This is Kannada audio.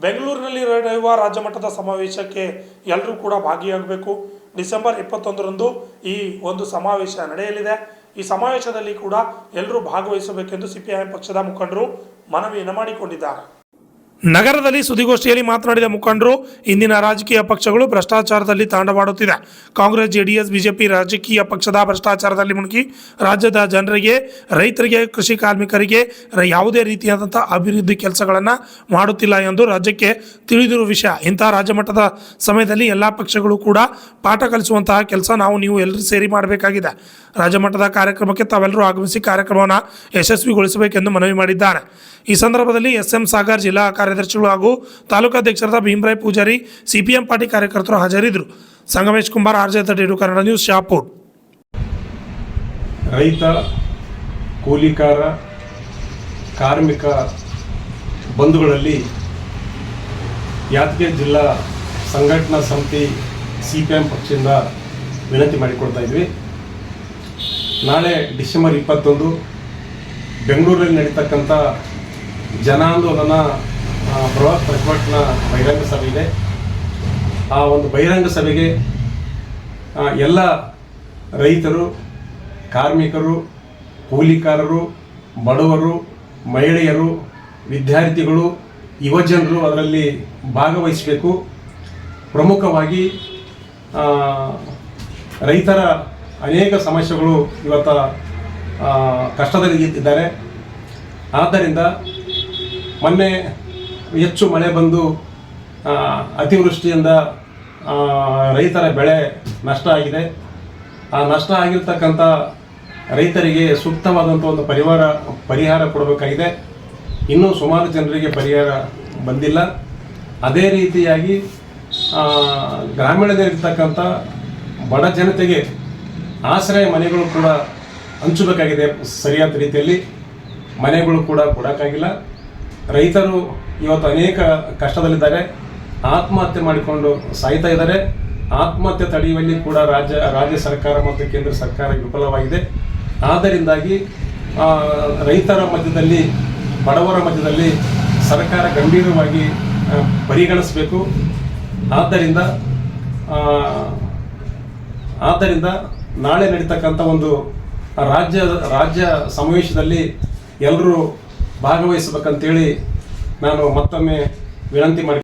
ಬೆಂಗಳೂರಿನಲ್ಲಿ ನಡೆಯುವ ರಾಜ್ಯ ಮಟ್ಟದ ಸಮಾವೇಶಕ್ಕೆ ಎಲ್ಲರೂ ಕೂಡ ಭಾಗಿಯಾಗಬೇಕು. ಡಿಸೆಂಬರ್ 21ರಂದು ಈ ಒಂದು ಸಮಾವೇಶ ನಡೆಯಲಿದೆ. ಈ ಸಮಾವೇಶದಲ್ಲಿ ಕೂಡ ಎಲ್ಲರೂ ಭಾಗವಹಿಸಬೇಕೆಂದು ಸಿಪಿಐಎಂ ಪಕ್ಷದ ಮುಖಂಡರು ಮನವಿಯನ್ನು ಮಾಡಿಕೊಂಡಿದ್ದಾರೆ. ನಗರದಲ್ಲಿ ಸುದ್ದಿಗೋಷ್ಠಿಯಲ್ಲಿ ಮಾತನಾಡಿದ ಮುಖಂಡರು, ಇಂದಿನ ರಾಜಕೀಯ ಪಕ್ಷಗಳು ಭ್ರಷ್ಟಾಚಾರದಲ್ಲಿ ತಾಂಡವಾಡುತ್ತಿದೆ. ಕಾಂಗ್ರೆಸ್, ಜೆಡಿಎಸ್, ಬಿಜೆಪಿ ರಾಜಕೀಯ ಪಕ್ಷದ ಭ್ರಷ್ಟಾಚಾರದಲ್ಲಿ ಮುಳುಗಿ ರಾಜ್ಯದ ಜನರಿಗೆ, ರೈತರಿಗೆ, ಕೃಷಿ ಕಾರ್ಮಿಕರಿಗೆ ಯಾವುದೇ ರೀತಿಯಾದಂಥ ಅಭಿವೃದ್ಧಿ ಕೆಲಸಗಳನ್ನು ಮಾಡುತ್ತಿಲ್ಲ ಎಂದು ರಾಜ್ಯಕ್ಕೆ ತಿಳಿದಿರುವ ವಿಷಯ. ಇಂತಹ ರಾಜ್ಯ ಮಟ್ಟದ ಸಮಯದಲ್ಲಿ ಎಲ್ಲ ಪಕ್ಷಗಳು ಕೂಡ ಪಾಠ ಕಲಿಸುವಂತಹ ಕೆಲಸ ನೀವು ಎಲ್ಲರೂ ಸೇರಿ ಮಾಡಬೇಕಾಗಿದೆ. ರಾಜ್ಯ ಮಟ್ಟದ ಕಾರ್ಯಕ್ರಮಕ್ಕೆ ತಾವೆಲ್ಲರೂ ಆಗಮಿಸಿ ಕಾರ್ಯಕ್ರಮವನ್ನು ಯಶಸ್ವಿಗೊಳಿಸಬೇಕೆಂದು ಮನವಿ ಮಾಡಿದ್ದಾರೆ. ಈ ಸಂದರ್ಭದಲ್ಲಿ ಎಸ್.ಎಂ. ಸಾಗರ್, ಜಿಲ್ಲಾ ಕಾರ್ಯದರ್ಶಿಗಳು ಹಾಗೂ ತಾಲೂಕಾಧ್ಯಕ್ಷರಾದ ಭೀಮರಾಯ್ ಪೂಜಾರಿ, ಸಿಪಿಎಂ ಪಾರ್ಟಿ ಕಾರ್ಯಕರ್ತರು ಹಾಜರಿದ್ದರು. Sangamesh Kumar, RJ32 Kannada news, Shapur. ರೈತ, ಕೂಲಿಕಾರ, ಕಾರ್ಮಿಕ ಬಂಧುಗಳಲ್ಲಿ ಯಾದಗಿರಿ ಜಿಲ್ಲಾ ಸಂಘಟನಾ ಸಮಿತಿ ಸಿಪಿಎಂ ಪಕ್ಷದಿಂದ ವಿನಂತಿ ಮಾಡಿಕೊಡ್ತಾ ಇದ್ವಿ. ನಾಳೆ ಡಿಸೆಂಬರ್ 21 ಬೆಂಗಳೂರಲ್ಲಿ ನಡೀತಕ್ಕಂಥ ಜನಾಂದೋಲನ ಬೃಹತ್ ಪ್ರತಿಭಟನಾ ಬಹಿರಂಗ ಸಭೆ ಇದೆ. ಆ ಒಂದು ಬಹಿರಂಗ ಸಭೆಗೆ ಎಲ್ಲ ರೈತರು, ಕಾರ್ಮಿಕರು, ಕೂಲಿಕಾರರು, ಬಡವರು, ಮಹಿಳೆಯರು, ವಿದ್ಯಾರ್ಥಿಗಳು, ಯುವಜನರು ಅದರಲ್ಲಿ ಭಾಗವಹಿಸಬೇಕು. ಪ್ರಮುಖವಾಗಿ ರೈತರ ಅನೇಕ ಸಮಸ್ಯೆಗಳು ಇವತ್ತು ಕಷ್ಟದಲ್ಲಿ ಇದ್ದಾರೆ. ಆದ್ದರಿಂದ ಮೊನ್ನೆ ಹೆಚ್ಚು ಮಳೆ ಬಂದು ಅತಿವೃಷ್ಟಿಯಿಂದ ರೈತರ ಬೆಳೆ ನಷ್ಟ ಆಗಿದೆ. ಆ ನಷ್ಟ ಆಗಿರ್ತಕ್ಕಂಥ ರೈತರಿಗೆ ಸೂಕ್ತವಾದಂಥ ಒಂದು ಪರಿಹಾರ ಕೊಡಬೇಕಾಗಿದೆ. ಇನ್ನೂ ಸುಮಾರು ಜನರಿಗೆ ಪರಿಹಾರ ಬಂದಿಲ್ಲ. ಅದೇ ರೀತಿಯಾಗಿ ಗ್ರಾಮೀಣದಲ್ಲಿರ್ತಕ್ಕಂಥ ಬಡ ಜನತೆಗೆ ಆಶ್ರಯ ಮನೆಗಳು ಕೂಡ ಹಂಚಬೇಕಾಗಿದೆ. ಸರಿಯಾದ ರೀತಿಯಲ್ಲಿ ಮನೆಗಳು ಕೂಡ ಕೊಡೋಕ್ಕಾಗಿಲ್ಲ. ರೈತರು ಇವತ್ತು ಅನೇಕ ಕಷ್ಟದಲ್ಲಿದ್ದಾರೆ. ಆತ್ಮಹತ್ಯೆ ಮಾಡಿಕೊಂಡು ಸಾಯ್ತಾ ಇದ್ದಾರೆ. ಆತ್ಮಹತ್ಯೆ ತಡೆಯುವಲ್ಲಿ ಕೂಡ ರಾಜ್ಯ ಸರ್ಕಾರ ಮತ್ತು ಕೇಂದ್ರ ಸರ್ಕಾರ ವಿಫಲವಾಗಿದೆ. ಆದ್ದರಿಂದಾಗಿ ರೈತರ ಮಧ್ಯದಲ್ಲಿ, ಬಡವರ ಮಧ್ಯದಲ್ಲಿ ಸರ್ಕಾರ ಗಂಭೀರವಾಗಿ ಪರಿಗಣಿಸಬೇಕು. ಆದ್ದರಿಂದ ನಾಳೆ ನಡೀತಕ್ಕಂಥ ಒಂದು ರಾಜ್ಯ ಸಮಾವೇಶದಲ್ಲಿ ಎಲ್ಲರೂ ಭಾಗವಹಿಸಬೇಕಂತೇಳಿ ನಾನು ಮತ್ತೊಮ್ಮೆ ವಿನಂತಿ ಮಾಡಿ